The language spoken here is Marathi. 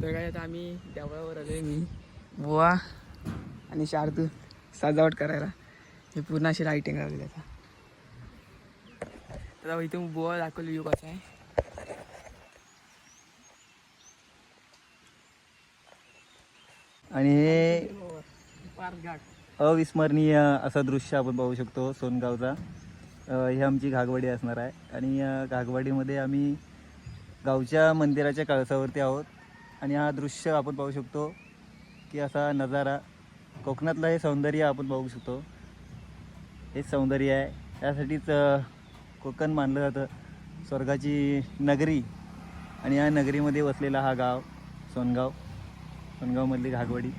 तर काय आता आम्ही देवळावर आलोय, मी बुवा आणि शार्दू सजावट करायला. हे पूर्ण अशी लाईटिंग लागली आता. तर इथून बुवा दाखवली व्ह्यू कसा आहे. आणि हे घाट अविस्मरणीय असं दृश्य आपण पाहू शकतो सोनगावचा. ही आमची घागवाडी असणार आहे आणि या घागवाडीमध्ये आम्ही गावच्या मंदिराच्या कळसावरती आहोत. आणि हा दृश्य आपण पाहू शकतो की असा नजारा कोकणातलं हे सौंदर्य आपण पाहू शकतो. हे सौंदर्य आहे, त्यासाठीच कोकण मानलं जातं स्वर्गाची नगरी. आणि या नगरीमध्ये वसलेला हा गाव सोनगावमधली घागवाडी.